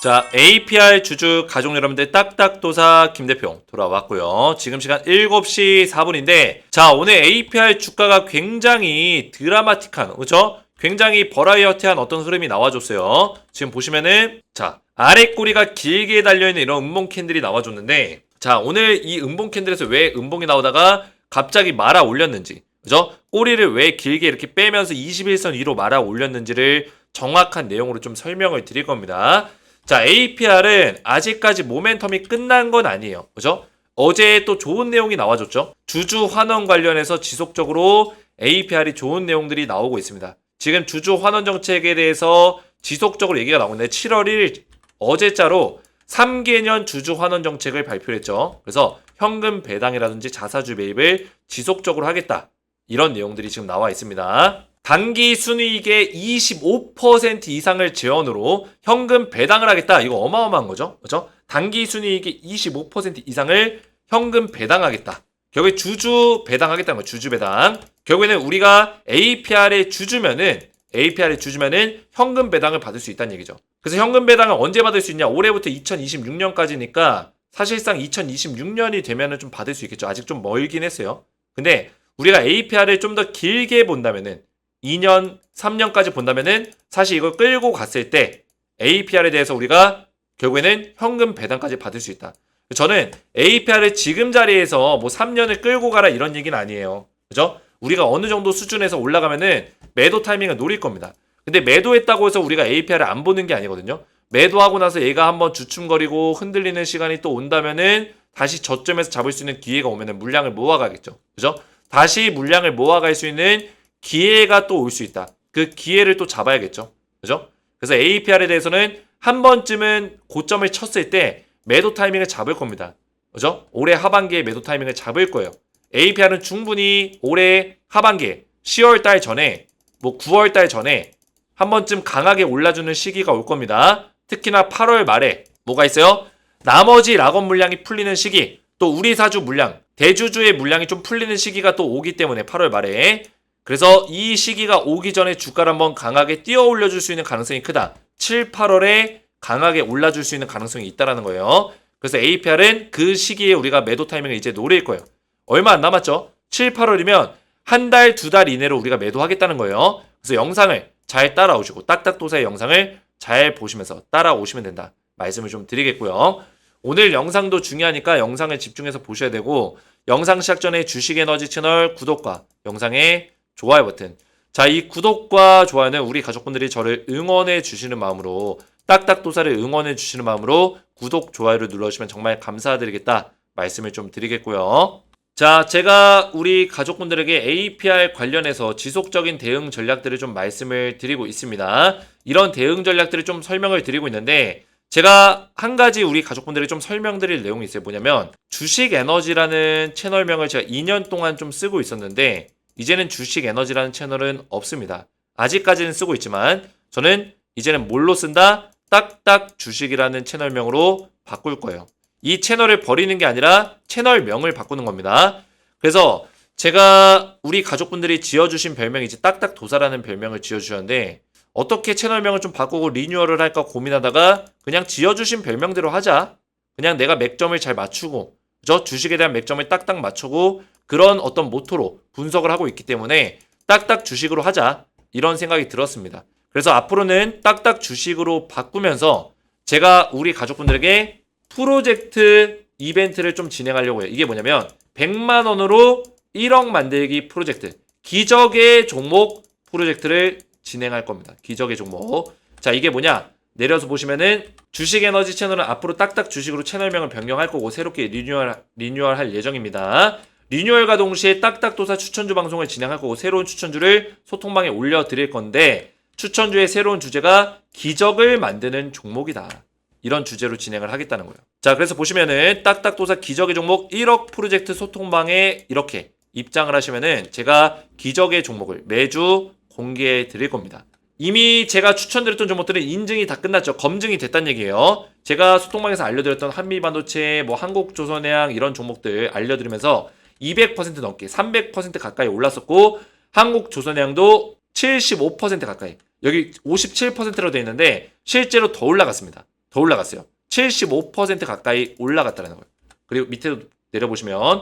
자, APR 주주 가족 여러분들 딱딱도사 김대표 돌아왔고요. 지금 시간 7시 4분인데 자, 오늘 APR 주가가 굉장히 드라마틱한, 그렇죠? 굉장히 버라이어티한 어떤 흐름이 나와줬어요. 지금 보시면은 자, 아래 꼬리가 길게 달려있는 이런 음봉 캔들이 나와줬는데 자, 오늘 이 음봉 캔들에서 왜 음봉이 나오다가 갑자기 말아 올렸는지, 그죠? 꼬리를 왜 길게 이렇게 빼면서 21선 위로 말아 올렸는지를 정확한 내용으로 좀 설명을 드릴 겁니다. 자, APR은 아직까지 모멘텀이 끝난 건 아니에요. 그죠? 어제 또 좋은 내용이 나와줬죠? 주주 환원 관련해서 지속적으로 APR이 좋은 내용들이 나오고 있습니다. 지금 주주 환원 정책에 대해서 지속적으로 얘기가 나오고 있는데 7월 1일 어제자로 3개년 주주 환원 정책을 발표했죠. 그래서 현금 배당이라든지 자사주 매입을 지속적으로 하겠다. 이런 내용들이 지금 나와 있습니다. 단기 순이익의 25% 이상을 재원으로 현금 배당을 하겠다. 이거 어마어마한 거죠. 그렇죠? 단기 순이익의 25% 이상을 현금 배당하겠다. 결국에 주주 배당하겠다는 거예요. 주주 배당. 결국에는 우리가 APR의 주주면은 현금 배당을 받을 수 있다는 얘기죠. 그래서 현금 배당을 언제 받을 수 있냐? 올해부터 2026년까지니까 사실상 2026년이 되면은 좀 받을 수 있겠죠. 아직 좀 멀긴 했어요. 근데 우리가 APR을 좀 더 길게 본다면은 2년, 3년까지 본다면은 사실 이걸 끌고 갔을 때 APR에 대해서 우리가 결국에는 현금 배당까지 받을 수 있다. 저는 APR을 지금 자리에서 뭐 3년을 끌고 가라 이런 얘기는 아니에요. 그죠? 우리가 어느 정도 수준에서 올라가면은 매도 타이밍을 노릴 겁니다. 근데 매도했다고 해서 우리가 APR을 안 보는 게 아니거든요. 매도하고 나서 얘가 한번 주춤거리고 흔들리는 시간이 또 온다면은 다시 저점에서 잡을 수 있는 기회가 오면은 물량을 모아가겠죠. 그죠? 다시 물량을 모아갈 수 있는 기회가 또 올 수 있다. 그 기회를 또 잡아야겠죠. 그죠? 그래서 APR에 대해서는 한 번쯤은 고점을 쳤을 때 매도 타이밍을 잡을 겁니다. 그죠? 올해 하반기에 매도 타이밍을 잡을 거예요. APR은 충분히 올해 하반기에 10월 달 전에 뭐 9월 달 전에 한 번쯤 강하게 올라주는 시기가 올 겁니다. 특히나 8월 말에 뭐가 있어요? 나머지 락업 물량이 풀리는 시기, 또 우리 사주 물량, 대주주의 물량이 좀 풀리는 시기가 또 오기 때문에 8월 말에 그래서 이 시기가 오기 전에 주가를 한번 강하게 뛰어 올려줄 수 있는 가능성이 크다. 7, 8월에 강하게 올라줄 수 있는 가능성이 있다는 거예요. 그래서 APR은 그 시기에 우리가 매도 타이밍을 이제 노릴 거예요. 얼마 안 남았죠? 7, 8월이면 한 달, 두 달 이내로 우리가 매도하겠다는 거예요. 그래서 영상을 잘 따라오시고 딱딱도사의 영상을 잘 보시면서 따라오시면 된다. 말씀을 좀 드리겠고요. 오늘 영상도 중요하니까 영상을 집중해서 보셔야 되고 영상 시작 전에 주식에너지 채널 구독과 영상에 좋아요 버튼. 자, 이 구독과 좋아요는 우리 가족분들이 저를 응원해 주시는 마음으로 딱딱도사를 응원해 주시는 마음으로 구독, 좋아요를 눌러주시면 정말 감사드리겠다 말씀을 좀 드리겠고요. 자, 제가 우리 가족분들에게 APR 관련해서 지속적인 대응 전략들을 좀 말씀을 드리고 있습니다. 이런 대응 전략들을 좀 설명을 드리고 있는데 제가 한 가지 우리 가족분들이 좀 설명드릴 내용이 있어요. 뭐냐면 주식에너지라는 채널명을 제가 2년 동안 좀 쓰고 있었는데 이제는 주식에너지라는 채널은 없습니다. 아직까지는 쓰고 있지만 저는 이제는 뭘로 쓴다? 딱딱 주식이라는 채널명으로 바꿀 거예요. 이 채널을 버리는 게 아니라 채널명을 바꾸는 겁니다. 그래서 제가 우리 가족분들이 지어주신 별명이지 딱딱도사라는 별명을 지어주셨는데 어떻게 채널명을 좀 바꾸고 리뉴얼을 할까 고민하다가 그냥 지어주신 별명대로 하자. 그냥 내가 맥점을 잘 맞추고 그죠? 주식에 대한 맥점을 딱딱 맞추고 그런 어떤 모토로 분석을 하고 있기 때문에 딱딱 주식으로 하자 이런 생각이 들었습니다. 그래서 앞으로는 딱딱 주식으로 바꾸면서 제가 우리 가족분들에게 프로젝트 이벤트를 좀 진행하려고 해요. 이게 뭐냐면 100만 원으로 1억 만들기 프로젝트, 기적의 종목 프로젝트를 진행할 겁니다. 기적의 종목. 자, 이게 뭐냐? 내려서 보시면은 주식에너지 채널은 앞으로 딱딱 주식으로 채널명을 변경할 거고 새롭게 리뉴얼할 예정입니다. 리뉴얼과 동시에 딱딱도사 추천주 방송을 진행할 거고 새로운 추천주를 소통방에 올려드릴 건데 추천주의 새로운 주제가 기적을 만드는 종목이다. 이런 주제로 진행을 하겠다는 거예요. 자, 그래서 보시면은 딱딱도사 기적의 종목 1억 프로젝트 소통방에 이렇게 입장을 하시면은 제가 기적의 종목을 매주 공개해 드릴 겁니다. 이미 제가 추천드렸던 종목들은 인증이 다 끝났죠. 검증이 됐다는 얘기예요. 제가 소통방에서 알려드렸던 한미반도체, 뭐 한국조선해양 이런 종목들 알려드리면서 200% 넘게 300% 가까이 올랐었고 한국조선해양도 75% 가까이 여기 57%로 되어 있는데 실제로 더 올라갔습니다. 더 올라갔어요. 75% 가까이 올라갔다는 거예요. 그리고 밑에도 내려보시면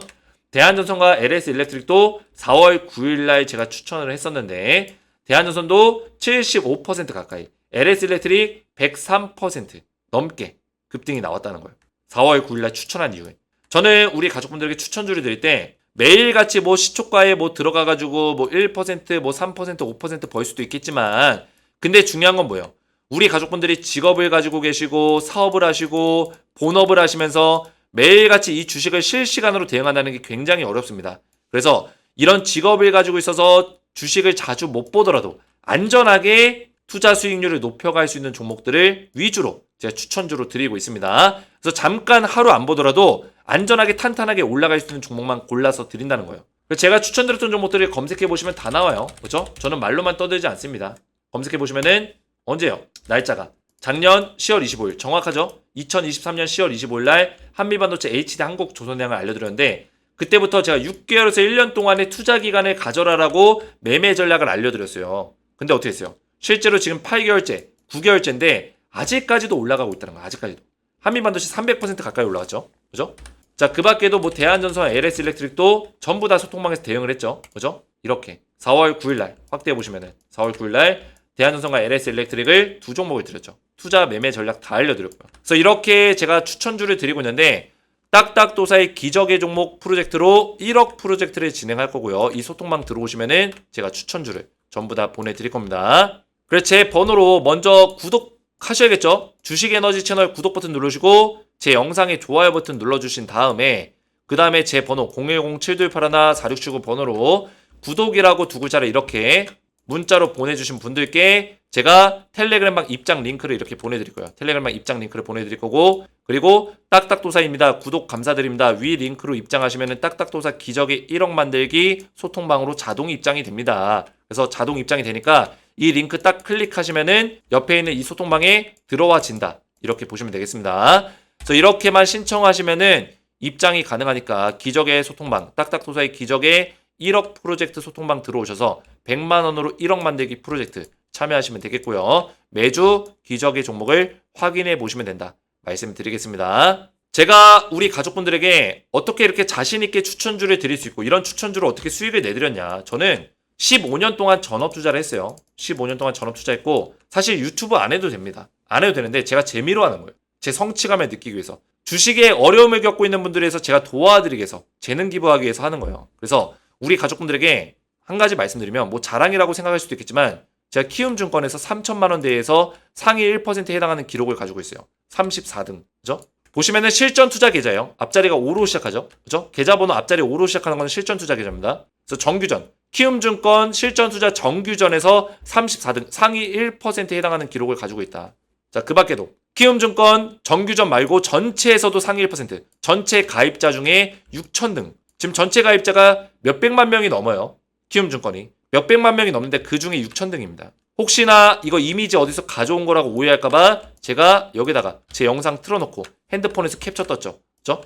대한전선과 LS일렉트릭도 4월 9일날 제가 추천을 했었는데 대한전선도 75% 가까이, LS일렉트릭 103% 넘게 급등이 나왔다는 거예요. 4월 9일날 추천한 이후에. 저는 우리 가족분들에게 추천주를 드릴 때 매일같이 뭐 시초가에 뭐 들어가가지고 뭐 1%, 뭐 3%, 5% 벌 수도 있겠지만, 근데 중요한 건 뭐예요? 우리 가족분들이 직업을 가지고 계시고 사업을 하시고 본업을 하시면서 매일같이 이 주식을 실시간으로 대응한다는 게 굉장히 어렵습니다. 그래서 이런 직업을 가지고 있어서 주식을 자주 못 보더라도 안전하게 투자 수익률을 높여갈 수 있는 종목들을 위주로 제가 추천주로 드리고 있습니다. 그래서 잠깐 하루 안 보더라도 안전하게 탄탄하게 올라갈 수 있는 종목만 골라서 드린다는 거예요. 제가 추천드렸던 종목들을 검색해보시면 다 나와요. 그렇죠? 저는 말로만 떠들지 않습니다. 검색해보시면은 언제요? 날짜가 작년 10월 25일 정확하죠? 2023년 10월 25일 날 한미반도체 HD 한국조선해양을 알려드렸는데, 그때부터 제가 6개월에서 1년 동안의 투자 기간을 가져라라고 매매 전략을 알려드렸어요. 근데 어떻게 했어요? 실제로 지금 8개월째, 9개월째인데 아직까지도 올라가고 있다는 거예요. 아직까지도. 한미반도체 300% 가까이 올라갔죠. 그죠? 자, 그 밖에도 뭐 대한전선, LS일렉트릭도 전부 다 소통망에서 대응을 했죠. 그죠? 이렇게 4월 9일날 확대해 보시면은 4월 9일날 대한전선과 LS일렉트릭을 두 종목을 드렸죠. 투자 매매 전략 다 알려드렸고요. 그래서 이렇게 제가 추천주를 드리고 있는데 딱딱도사의 기적의 종목 프로젝트로 1억 프로젝트를 진행할 거고요. 이 소통망 들어오시면은 제가 추천주를 전부 다 보내드릴 겁니다. 그래서 제 번호로 먼저 구독하셔야겠죠. 주식에너지 채널 구독 버튼 누르시고 제 영상에 좋아요 버튼 눌러주신 다음에 그 다음에 제 번호 010-7281-4679 번호로 구독이라고 두 글자를 이렇게 문자로 보내주신 분들께 제가 텔레그램방 입장 링크를 이렇게 보내드릴 거예요. 텔레그램방 입장 링크를 보내드릴 거고, 그리고 딱딱도사입니다. 구독 감사드립니다. 위 링크로 입장하시면 딱딱도사 기적의 1억 만들기 소통방으로 자동 입장이 됩니다. 그래서 자동 입장이 되니까 이 링크 딱 클릭하시면은 옆에 있는 이 소통방에 들어와진다. 이렇게 보시면 되겠습니다. 그래서 이렇게만 신청하시면은 입장이 가능하니까 기적의 소통방, 딱딱도사의 기적의 1억 프로젝트 소통방 들어오셔서 100만원으로 1억 만들기 프로젝트 참여하시면 되겠고요. 매주 기적의 종목을 확인해 보시면 된다 말씀드리겠습니다. 제가 우리 가족분들에게 어떻게 이렇게 자신있게 추천주를 드릴 수 있고 이런 추천주를 어떻게 수익을 내드렸냐. 저는 15년 동안 전업투자를 했어요. 15년 동안 전업투자했고 사실 유튜브 안 해도 됩니다. 안 해도 되는데 제가 재미로 하는 거예요. 제 성취감을 느끼기 위해서. 주식에 어려움을 겪고 있는 분들에 서 제가 도와드리기 위해서, 재능 기부하기 위해서 하는 거예요. 그래서 우리 가족분들에게 한 가지 말씀드리면 뭐 자랑이라고 생각할 수도 있겠지만 제가 키움증권에서 3천만 원대에서 상위 1%에 해당하는 기록을 가지고 있어요. 34등. 그죠? 보시면은 실전 투자 계좌예요. 앞자리가 5로 시작하죠. 그죠? 계좌번호 앞자리 5로 시작하는 건 실전 투자 계좌입니다. 그래서 정규전. 키움증권 실전 투자 정규전에서 34등 상위 1%에 해당하는 기록을 가지고 있다. 자, 그 밖에도 키움증권 정규전 말고 전체에서도 상위 1%, 전체 가입자 중에 6,000등. 지금 전체 가입자가 몇백만 명이 넘어요. 키움증권이. 몇백만 명이 넘는데 그 중에 6,000등입니다. 혹시나 이거 이미지 어디서 가져온 거라고 오해할까봐 제가 여기다가 제 영상 틀어놓고 핸드폰에서 캡처 떴죠. 그죠?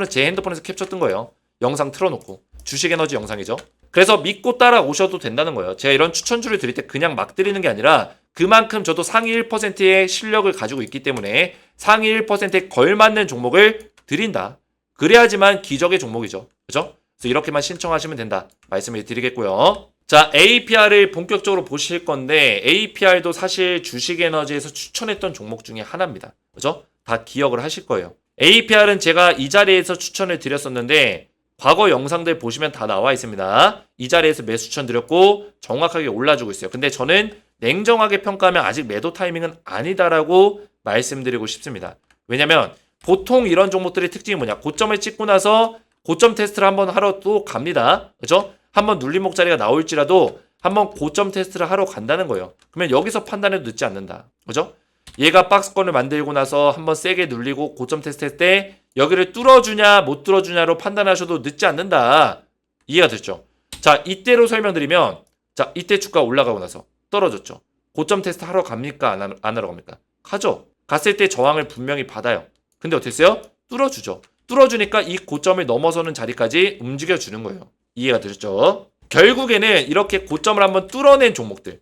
제 핸드폰에서 캡처 뜬 거예요. 영상 틀어놓고. 주식에너지 영상이죠. 그래서 믿고 따라오셔도 된다는 거예요. 제가 이런 추천주를 드릴 때 그냥 막 드리는 게 아니라 그만큼 저도 상위 1%의 실력을 가지고 있기 때문에 상위 1%에 걸맞는 종목을 드린다. 그래야지만 기적의 종목이죠. 그죠? 그래서 이렇게만 신청하시면 된다 말씀을 드리겠고요. 자, APR을 본격적으로 보실 건데 APR도 사실 주식에너지에서 추천했던 종목 중에 하나입니다. 그죠? 다 기억을 하실 거예요. APR은 제가 이 자리에서 추천을 드렸었는데 과거 영상들 보시면 다 나와 있습니다. 이 자리에서 매수 추천드렸고 정확하게 올라주고 있어요. 근데 저는 냉정하게 평가하면 아직 매도 타이밍은 아니다라고 말씀드리고 싶습니다. 왜냐면 보통 이런 종목들의 특징이 뭐냐? 고점을 찍고 나서 고점 테스트를 한번 하러 또 갑니다. 그죠? 한번 눌림목 자리가 나올지라도 한번 고점 테스트를 하러 간다는 거예요. 그러면 여기서 판단해도 늦지 않는다. 그죠? 얘가 박스권을 만들고 나서 한번 세게 눌리고 고점 테스트 했을 때 여기를 뚫어주냐 못 뚫어주냐로 판단하셔도 늦지 않는다. 이해가 됐죠? 자, 이때로 설명드리면 자, 이때 주가 올라가고 나서 떨어졌죠. 고점 테스트 하러 갑니까? 안 하러 갑니까? 가죠. 갔을 때 저항을 분명히 받아요. 근데 어떻게 했어요? 뚫어주죠. 뚫어주니까 이 고점을 넘어서는 자리까지 움직여주는 거예요. 이해가 되셨죠? 결국에는 이렇게 고점을 한번 뚫어낸 종목들은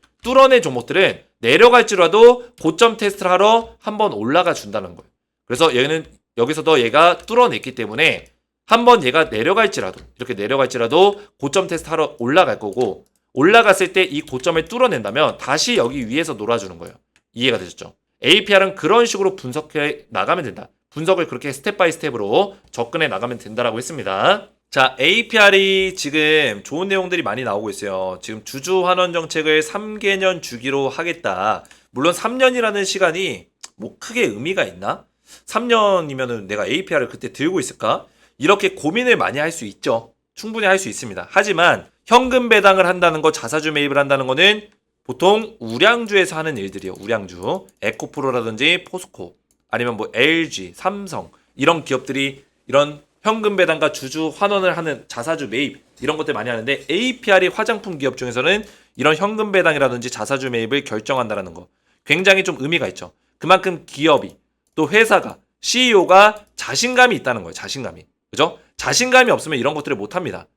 내려갈지라도 고점 테스트를 하러 한번 올라가 준다는 거예요. 그래서 얘는 여기서도 얘가 뚫어냈기 때문에 한번 얘가 내려갈지라도 이렇게 내려갈지라도 고점 테스트 하러 올라갈 거고 올라갔을 때 이 고점을 뚫어낸다면 다시 여기 위에서 놀아주는 거예요. 이해가 되셨죠? APR은 그런 식으로 분석해 나가면 된다. 분석을 그렇게 스텝 바이 스텝으로 접근해 나가면 된다라고 했습니다. 자, APR이 지금 좋은 내용들이 많이 나오고 있어요. 지금 주주 환원 정책을 3개년 주기로 하겠다. 물론 3년이라는 시간이 뭐 크게 의미가 있나? 3년이면은 내가 APR을 그때 들고 있을까? 이렇게 고민을 많이 할 수 있죠. 충분히 할 수 있습니다. 하지만 현금 배당을 한다는 거, 자사주 매입을 한다는 거는 보통 우량주에서 하는 일들이에요. 우량주. 에코프로라든지 포스코 아니면 뭐 LG, 삼성 이런 기업들이 이런 현금 배당과 주주 환원을 하는 자사주 매입 이런 것들 많이 하는데 APR이 화장품 기업 중에서는 이런 현금 배당이라든지 자사주 매입을 결정한다는 거 굉장히 좀 의미가 있죠. 그만큼 기업이 또 회사가 CEO가 자신감이 있다는 거예요. 자신감이. 그죠? 자신감이 없으면 이런 것들을 못 합니다.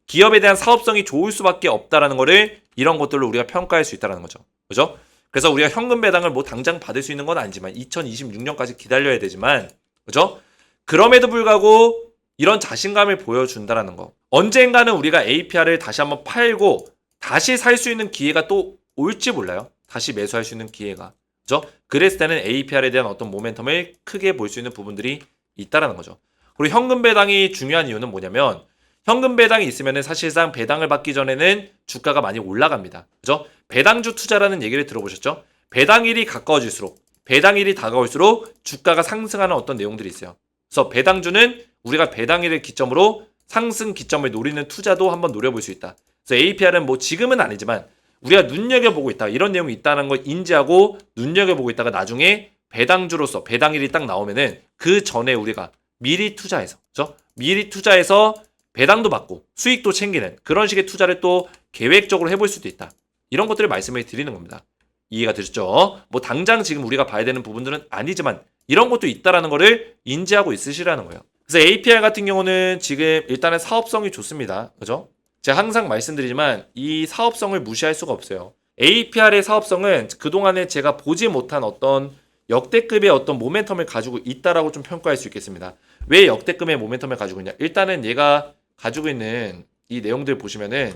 기업에 대한 사업성이 좋을 수밖에 없다라는 거를 이런 것들로 우리가 평가할 수 있다는 거죠. 그죠? 그래서 우리가 현금 배당을 뭐 당장 받을 수 있는 건 아니지만 2026년까지 기다려야 되지만 그죠? 그럼에도 불구하고 이런 자신감을 보여준다라는 거. 언젠가는 우리가 APR을 다시 한번 팔고 다시 살 수 있는 기회가 또 올지 몰라요. 다시 매수할 수 있는 기회가. 그죠? 그랬을 때는 APR에 대한 어떤 모멘텀을 크게 볼 수 있는 부분들이 있다라는 거죠. 그리고 현금 배당이 중요한 이유는 뭐냐면 현금 배당이 있으면 사실상 배당을 받기 전에는 주가가 많이 올라갑니다. 그죠? 배당주 투자라는 얘기를 들어보셨죠? 배당일이 가까워질수록 배당일이 다가올수록 주가가 상승하는 어떤 내용들이 있어요. 그래서 배당주는 우리가 배당일을 기점으로 상승 기점을 노리는 투자도 한번 노려볼 수 있다. 그래서 APR은 뭐 지금은 아니지만 우리가 눈여겨보고 있다. 이런 내용이 있다는 걸 인지하고 눈여겨보고 있다가 나중에 배당주로서 배당일이 딱 나오면은 그 전에 우리가 미리 투자해서, 그죠? 미리 투자해서 배당도 받고 수익도 챙기는 그런 식의 투자를 또 계획적으로 해볼 수도 있다. 이런 것들을 말씀을 드리는 겁니다. 이해가 되셨죠? 뭐 당장 지금 우리가 봐야 되는 부분들은 아니지만 이런 것도 있다라는 거를 인지하고 있으시라는 거예요. 그래서 APR 같은 경우는 지금 일단은 사업성이 좋습니다. 그죠? 제가 항상 말씀드리지만 이 사업성을 무시할 수가 없어요. APR의 사업성은 그동안에 제가 보지 못한 어떤 역대급의 어떤 모멘텀을 가지고 있다라고 좀 평가할 수 있겠습니다. 왜 역대급의 모멘텀을 가지고 있냐? 일단은 얘가 가지고 있는 이 내용들 보시면은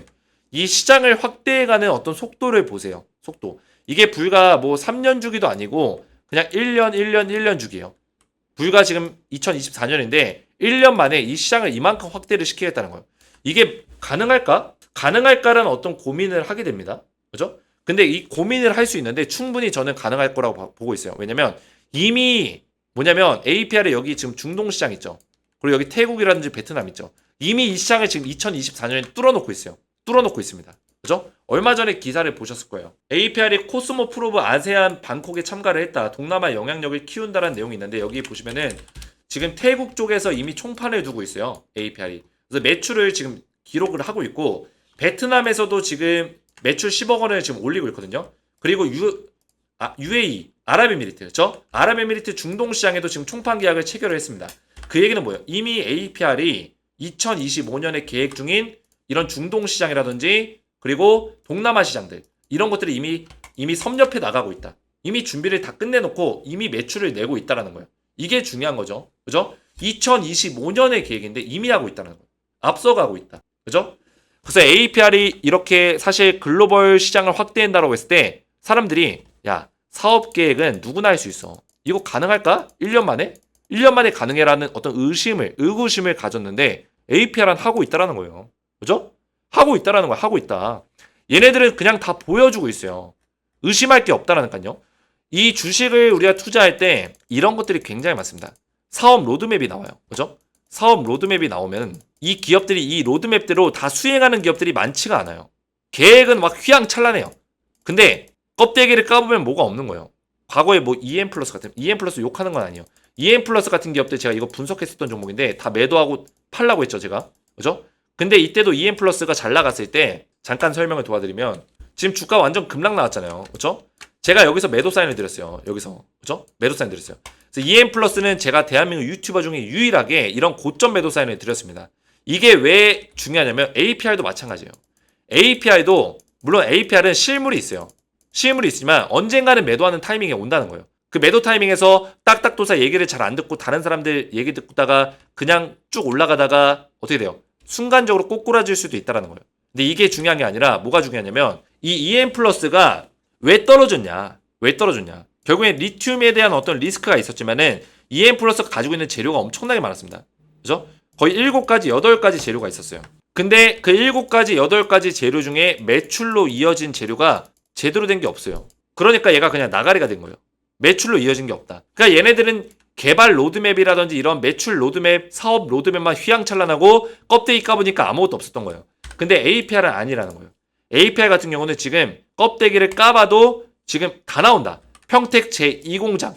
이 시장을 확대해가는 어떤 속도를 보세요. 속도. 이게 불과 뭐 3년 주기도 아니고 그냥 1년 주기예요. 불과 지금 2024년인데 1년 만에 이 시장을 이만큼 확대를 시키겠다는 거예요. 이게 가능할까? 가능할까라는 어떤 고민을 하게 됩니다. 그죠? 근데 이 고민을 할 수 있는데 충분히 저는 가능할 거라고 보고 있어요. 왜냐면 이미 뭐냐면 APR에 여기 지금 중동 시장 있죠. 그리고 여기 태국이라든지 베트남 있죠. 이미 이 시장을 지금 2024년에 뚫어놓고 있어요. 뚫어놓고 있습니다. 그죠? 얼마 전에 기사를 보셨을 거예요. APR이 코스모 프로브 아세안 방콕에 참가를 했다. 동남아 영향력을 키운다라는 내용이 있는데 여기 보시면은 지금 태국 쪽에서 이미 총판을 두고 있어요. APR이. 그래서 매출을 지금 기록을 하고 있고 베트남에서도 지금 매출 10억 원을 지금 올리고 있거든요. 그리고 UAE, 아랍에미리트, 그렇죠? 아랍에미리트 중동 시장에도 지금 총판 계약을 체결을 했습니다. 그 얘기는 뭐예요? 이미 APR이 2025년에 계획 중인 이런 중동 시장이라든지 그리고 동남아 시장들 이런 것들이 이미 섭렵해 나가고 있다. 이미 준비를 다 끝내놓고 이미 매출을 내고 있다라는 거예요. 이게 중요한 거죠. 그죠? 2025년의 계획인데 이미 하고 있다는 거예요. 앞서가고 있다. 그죠? 그래서 APR이 이렇게 사실 글로벌 시장을 확대한다고 했을 때 사람들이 야 사업 계획은 누구나 할 수 있어. 이거 가능할까? 1년 만에? 1년 만에 가능해라는 어떤 의구심을 가졌는데 APR은 하고 있다라는 거예요. 그죠? 하고 있다라는 거야. 하고 있다. 얘네들은 그냥 다 보여주고 있어요. 의심할 게 없다라니까요. 이 주식을 우리가 투자할 때 이런 것들이 굉장히 많습니다. 사업 로드맵이 나와요. 그죠? 사업 로드맵이 나오면 이 기업들이 이 로드맵대로 다 수행하는 기업들이 많지가 않아요. 계획은 막 휘황찬란해요. 근데 껍데기를 까보면 뭐가 없는 거예요. 과거에 뭐 EM플러스 같은 EM플러스 욕하는 건 아니에요. EM플러스 같은 기업들 제가 이거 분석했었던 종목인데 다 매도하고 팔라고 했죠 제가. 그죠? 근데 이때도 EM플러스가 잘 나갔을 때 잠깐 설명을 도와드리면 지금 주가 완전 급락 나왔잖아요. 그죠? 제가 여기서 매도 사인을 드렸어요. 여기서. 그죠? 매도 사인 드렸어요. 그래서 EM플러스는 제가 대한민국 유튜버 중에 유일하게 이런 고점 매도 사인을 드렸습니다. 이게 왜 중요하냐면 APR도 마찬가지예요. APR도 물론 APR은 실물이 있어요. 실물이 있지만 언젠가는 매도하는 타이밍이 온다는 거예요. 그 매도 타이밍에서 딱딱도사 얘기를 잘 안 듣고 다른 사람들 얘기 듣다가 그냥 쭉 올라가다가 어떻게 돼요? 순간적으로 꼬꾸라질 수도 있다는 거예요. 근데 이게 중요한 게 아니라 뭐가 중요하냐면 이 EM 플러스가 왜 떨어졌냐? 왜 떨어졌냐? 결국엔 리튬에 대한 어떤 리스크가 있었지만은 EM 플러스가 가지고 있는 재료가 엄청나게 많았습니다. 그죠? 거의 7가지, 8가지 재료가 있었어요. 근데 그 7가지, 8가지 재료 중에 매출로 이어진 재료가 제대로 된 게 없어요. 그러니까 얘가 그냥 나가리가 된 거예요. 매출로 이어진 게 없다. 그러니까 얘네들은 개발 로드맵이라든지 이런 매출 로드맵, 사업 로드맵만 휘황찬란하고 껍데기 까보니까 아무것도 없었던 거예요. 근데 APR은 아니라는 거예요. APR 같은 경우는 지금 껍데기를 까봐도 지금 다 나온다. 평택 제2공장.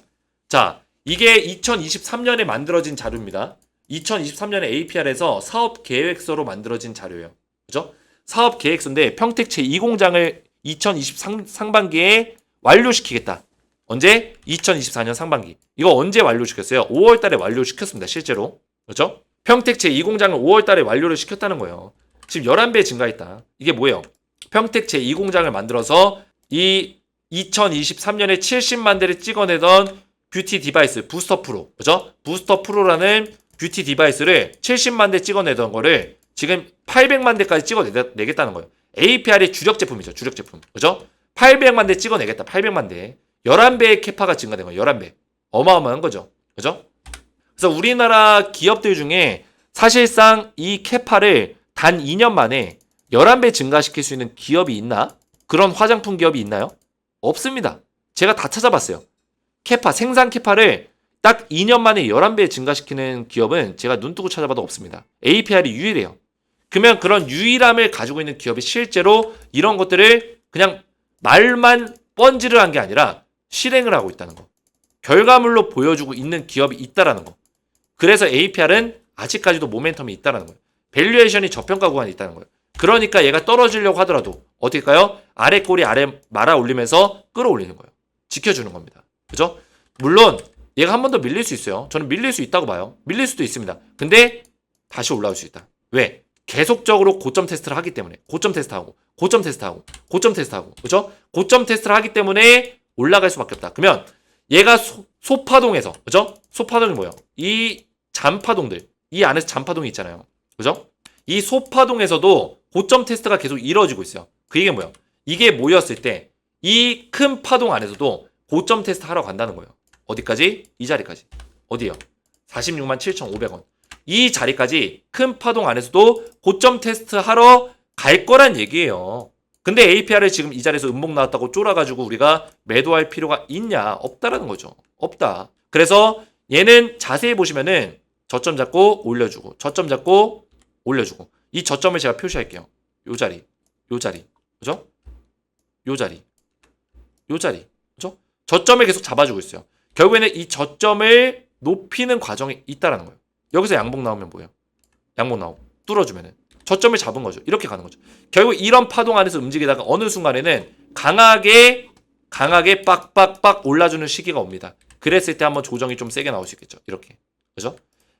자, 이게 2023년에 만들어진 자료입니다. 2023년에 APR에서 사업 계획서로 만들어진 자료예요. 그죠? 사업 계획서인데 평택 제2공장을 2023 상반기에 완료시키겠다. 언제? 2024년 상반기. 이거 언제 완료시켰어요? 5월 달에 완료시켰습니다. 실제로. 그렇죠? 평택 제2공장을 5월 달에 완료를 시켰다는 거예요. 지금 11배 증가했다. 이게 뭐예요? 평택 제2공장을 만들어서 이 2023년에 70만 대를 찍어내던 뷰티 디바이스 부스터 프로. 그죠? 부스터 프로라는 뷰티 디바이스를 70만 대 찍어내던 거를 지금 800만 대까지 찍어내겠다는 거예요. APR의 주력 제품이죠. 주력 제품. 그죠? 800만 대 찍어내겠다. 800만 대. 11배의 캐파가 증가된 거예요. 11배. 어마어마한 거죠. 그죠? 그래서 우리나라 기업들 중에 사실상 이 캐파를 단 2년 만에 11배 증가시킬 수 있는 기업이 있나? 그런 화장품 기업이 있나요? 없습니다. 제가 다 찾아봤어요. 캐파, 생산 캐파를 딱 2년 만에 11배 증가시키는 기업은 제가 눈 뜨고 찾아봐도 없습니다. APR이 유일해요. 그러면 그런 유일함을 가지고 있는 기업이 실제로 이런 것들을 그냥 말만 뻔지를 한 게 아니라 실행을 하고 있다는 거. 결과물로 보여주고 있는 기업이 있다라는 거. 그래서 APR은 아직까지도 모멘텀이 있다라는 거예요. 밸류에이션이 저평가 구간이 있다는 거예요. 그러니까 얘가 떨어지려고 하더라도 어떨까요? 아래 꼬리 아래 말아 올리면서 끌어올리는 거예요. 지켜주는 겁니다. 그죠? 물론 얘가 한 번 더 밀릴 수 있어요. 저는 밀릴 수 있다고 봐요. 밀릴 수도 있습니다. 근데 다시 올라올 수 있다. 왜? 계속적으로 고점 테스트를 하기 때문에. 고점 테스트하고 고점 테스트하고 고점 테스트하고. 그죠? 고점 테스트를 하기 때문에 올라갈 수밖에 없다. 그러면 얘가 소파동에서, 그죠? 소파동이 뭐예요? 이 잔파동들, 이 안에서 잔파동이 있잖아요. 그죠? 이 소파동에서도 고점 테스트가 계속 이루어지고 있어요. 그 이게 뭐예요? 이게 모였을 때 이 큰 파동 안에서도 고점 테스트 하러 간다는 거예요. 어디까지? 이 자리까지. 어디요? 46만 7,500원. 이 자리까지 큰 파동 안에서도 고점 테스트 하러 갈 거란 얘기예요. 근데 APR을 지금 이 자리에서 음봉 나왔다고 쫄아가지고 우리가 매도할 필요가 있냐? 없다라는 거죠. 없다. 그래서 얘는 자세히 보시면은 저점 잡고 올려주고 저점 잡고 올려주고 이 저점을 제가 표시할게요. 요 자리, 요 자리, 그죠? 요 자리, 요 자리, 그죠? 저점을 계속 잡아주고 있어요. 결국에는 이 저점을 높이는 과정이 있다라는 거예요. 여기서 양봉 나오면 뭐예요? 양봉 나오고 뚫어주면은 저점을 잡은 거죠. 이렇게 가는 거죠. 결국 이런 파동 안에서 움직이다가 어느 순간에는 강하게 빡빡빡 올라주는 시기가 옵니다. 그랬을 때 한번 조정이 좀 세게 나올 수 있겠죠. 이렇게. 그죠?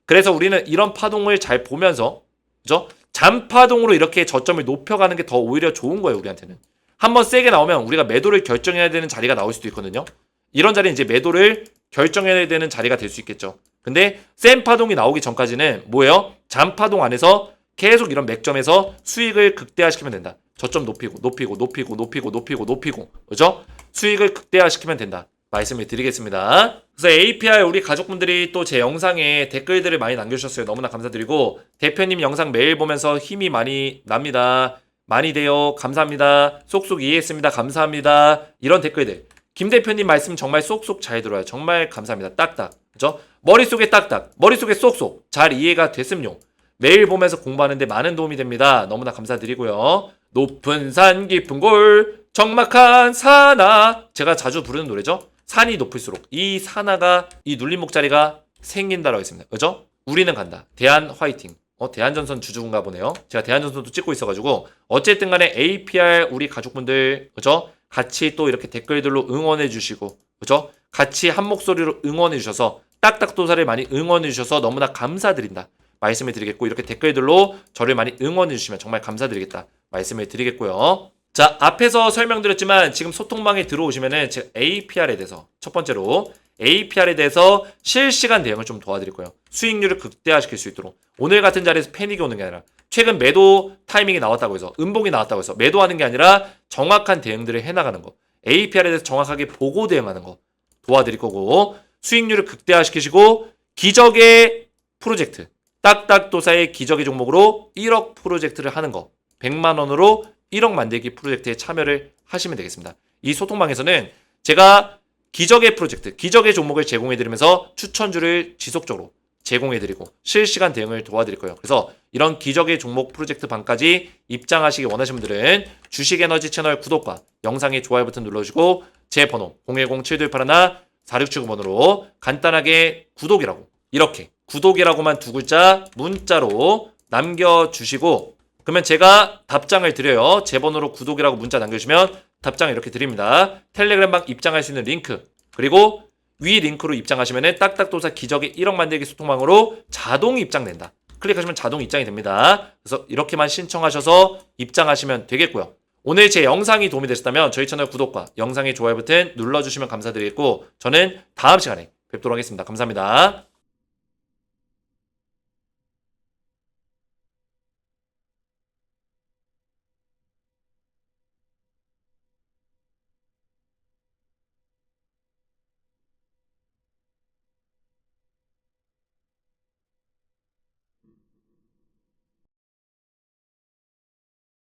그래서 우리는 이런 파동을 잘 보면서, 그죠? 잔파동으로 이렇게 저점을 높여가는 게 더 오히려 좋은 거예요, 우리한테는. 한번 세게 나오면 우리가 매도를 결정해야 되는 자리가 나올 수도 있거든요. 이런 자리는 이제 매도를 결정해야 되는 자리가 될 수 있겠죠. 근데 센 파동이 나오기 전까지는 뭐예요? 잔파동 안에서 계속 이런 맥점에서 수익을 극대화시키면 된다. 저점 높이고 높이고 높이고 높이고 높이고 높이고, 그죠? 수익을 극대화시키면 된다. 말씀을 드리겠습니다. 그래서 APR 우리 가족분들이 또 제 영상에 댓글들을 많이 남겨주셨어요. 너무나 감사드리고 대표님 영상 매일 보면서 힘이 많이 납니다. 많이 돼요. 감사합니다. 쏙쏙 이해했습니다. 감사합니다. 이런 댓글들. 김 대표님 말씀 정말 쏙쏙 잘 들어요. 정말 감사합니다. 딱딱. 그죠? 머릿속에 딱딱. 머릿속에 쏙쏙. 잘 이해가 됐음요. 매일 보면서 공부하는데 많은 도움이 됩니다. 너무나 감사드리고요. 높은 산 깊은 골 적막한 산하. 제가 자주 부르는 노래죠. 산이 높을수록 이 산하가 이 눌림목자리가 생긴다라고 했습니다. 그죠? 우리는 간다. 대한 화이팅. 대한전선 주주군가 보네요. 제가 대한전선도 찍고 있어가지고 어쨌든 간에 APR 우리 가족분들 그죠? 같이 또 이렇게 댓글들로 응원해 주시고 그죠? 같이 한 목소리로 응원해 주셔서 딱딱도사를 많이 응원해 주셔서 너무나 감사드린다. 말씀을 드리겠고 이렇게 댓글들로 저를 많이 응원해 주시면 정말 감사드리겠다. 말씀을 드리겠고요. 자, 앞에서 설명드렸지만 지금 소통방에 들어오시면은 제가 APR에 대해서 첫 번째로 APR에 대해서 실시간 대응을 좀 도와드릴 거예요. 수익률을 극대화시킬 수 있도록. 오늘 같은 자리에서 패닉이 오는 게 아니라 최근 매도 타이밍이 나왔다고 해서 음봉이 나왔다고 해서 매도하는 게 아니라 정확한 대응들을 해나가는 거. APR에 대해서 정확하게 보고 대응하는 거 도와드릴 거고 수익률을 극대화시키시고 기적의 프로젝트 딱딱도사의 기적의 종목으로 1억 프로젝트를 하는 거 100만 원으로 1억 만들기 프로젝트에 참여를 하시면 되겠습니다. 이 소통방에서는 제가 기적의 프로젝트, 기적의 종목을 제공해드리면서 추천주를 지속적으로 제공해드리고 실시간 대응을 도와드릴 거예요. 그래서 이런 기적의 종목 프로젝트 방까지 입장하시기 원하시는 분들은 주식에너지 채널 구독과 영상의 좋아요 버튼 눌러주시고 제 번호 010-7281-4679번으로 간단하게 구독이라고 이렇게 구독이라고만 두 글자 문자로 남겨주시고 그러면 제가 답장을 드려요. 제 번호로 구독이라고 문자 남겨주시면 답장을 이렇게 드립니다. 텔레그램방 입장할 수 있는 링크 그리고 위 링크로 입장하시면 딱딱도사 기적의 1억 만들기 소통방으로 자동 입장된다. 클릭하시면 자동 입장이 됩니다. 그래서 이렇게만 신청하셔서 입장하시면 되겠고요. 오늘 제 영상이 도움이 되셨다면 저희 채널 구독과 영상의 좋아요 버튼 눌러주시면 감사드리겠고 저는 다음 시간에 뵙도록 하겠습니다. 감사합니다.